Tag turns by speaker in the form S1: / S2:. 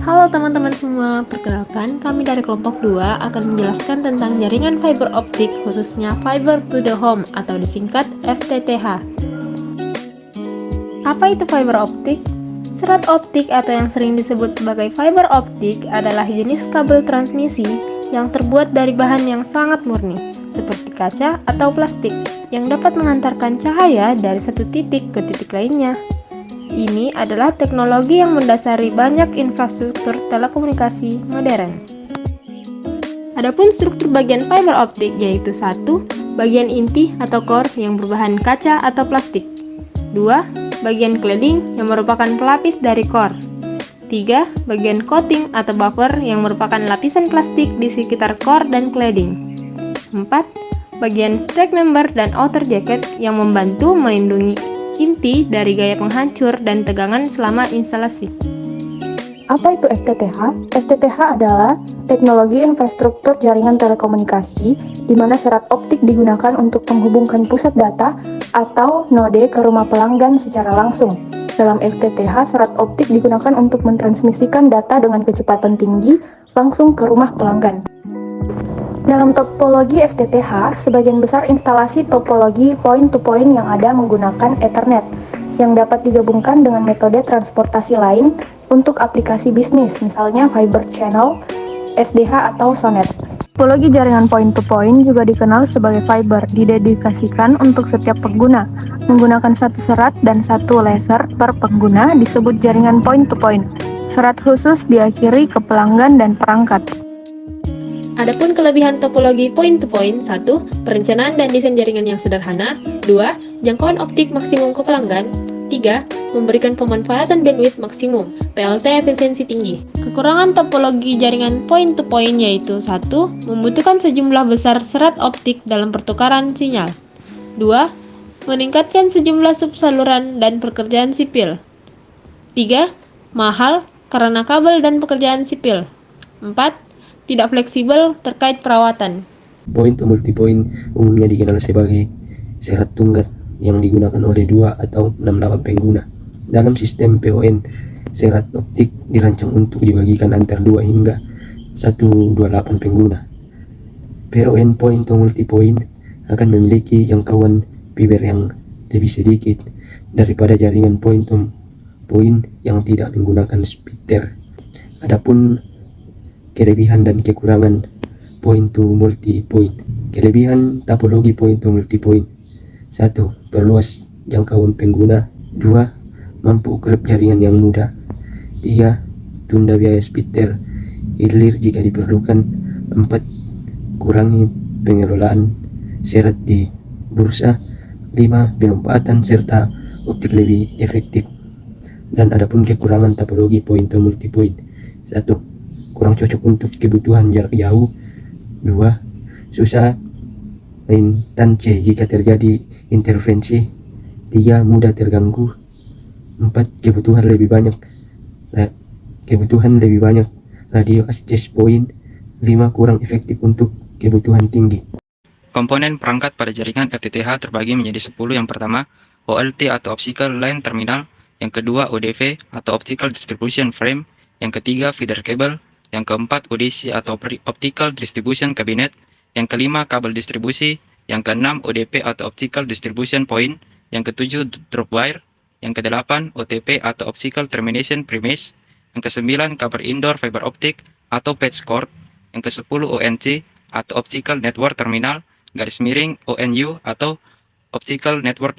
S1: Halo teman-teman semua, perkenalkan kami dari kelompok 2 akan menjelaskan tentang jaringan fiber optik khususnya Fiber to the Home atau disingkat FTTH. Apa itu fiber optik? Serat optik atau yang sering disebut sebagai fiber optik adalah jenis kabel transmisi yang terbuat dari bahan yang sangat murni, seperti kaca atau plastik, yang dapat mengantarkan cahaya dari satu titik ke titik lainnya. Ini adalah teknologi yang mendasari banyak infrastruktur telekomunikasi modern. Adapun struktur bagian fiber optik yaitu 1. Bagian inti atau core yang berbahan kaca atau plastik. 2. Bagian cladding yang merupakan pelapis dari core. 3. Bagian coating atau buffer yang merupakan lapisan plastik di sekitar core dan cladding. 4. Bagian strake member dan outer jacket yang membantu melindungi inti dari gaya penghancur dan tegangan selama instalasi.
S2: Apa itu FTTH? FTTH adalah teknologi infrastruktur jaringan telekomunikasi di mana serat optik digunakan untuk menghubungkan pusat data atau node ke rumah pelanggan secara langsung. Dalam FTTH, serat optik digunakan untuk mentransmisikan data dengan kecepatan tinggi langsung ke rumah pelanggan. Dalam topologi FTTH, sebagian besar instalasi topologi point-to-point yang ada menggunakan Ethernet, yang dapat digabungkan dengan metode transportasi lain untuk aplikasi bisnis, misalnya fiber channel, SDH, atau SONET. Topologi jaringan point-to-point juga dikenal sebagai fiber, didedikasikan untuk setiap pengguna, menggunakan satu serat dan satu laser per pengguna disebut jaringan point-to-point. Serat khusus diakhiri ke pelanggan dan perangkat.
S1: Adapun kelebihan topologi point-to-point: 1. Perencanaan dan desain jaringan yang sederhana. 2. Jangkauan optik maksimum ke pelanggan. 3. Memberikan pemanfaatan bandwidth maksimum, PLT efisiensi tinggi. Kekurangan topologi jaringan point-to-point yaitu 1. Membutuhkan sejumlah besar serat optik dalam pertukaran sinyal. 2. Meningkatkan sejumlah subsaluran dan pekerjaan sipil. 3. Mahal karena kabel dan pekerjaan sipil. 4. Tidak fleksibel terkait perawatan.
S3: Point to multipoint umumnya dikenal sebagai serat tunggal yang digunakan oleh 2 atau 68 pengguna. Dalam sistem PON, serat optik dirancang untuk dibagikan antar 2 hingga 128 pengguna. PON point to multipoint akan memiliki jangkauan fiber yang lebih sedikit daripada jaringan point to point yang tidak menggunakan splitter. Adapun kelebihan dan kekurangan point to multipoint. Kelebihan topologi point to multipoint: 1. Perluas jangkauan pengguna. 2. Mampu ukur jaringan yang mudah. 3. Tunda biaya splitter hilir jika diperlukan. 4. Kurangi pengelolaan serat di bursa. 5. Pemanfaatan serta optik lebih efektif. Dan adapun kekurangan topologi point to multipoint: 1. Kurang cocok untuk kebutuhan jarak jauh. 2. Susah maintenance jika terjadi intervensi. 3. Mudah terganggu. 4. Kebutuhan lebih banyak radio access point. 5. Kurang efektif untuk kebutuhan tinggi.
S4: Komponen perangkat pada jaringan FTTH terbagi menjadi 10. Yang pertama, OLT atau Optical Line Terminal. Yang kedua, ODV atau Optical Distribution Frame. Yang ketiga, Feeder Cable. Yang keempat, ODC atau Optical Distribution Cabinet. Yang kelima, kabel distribusi. Yang keenam, ODP atau Optical Distribution Point. Yang ketujuh, Drop Wire. Yang kedelapan, OTP atau Optical Termination Premise. Yang kesembilan, kabel indoor fiber optic atau patch cord. Yang kesepuluh, ONC atau Optical Network Terminal _ONU atau Optical Network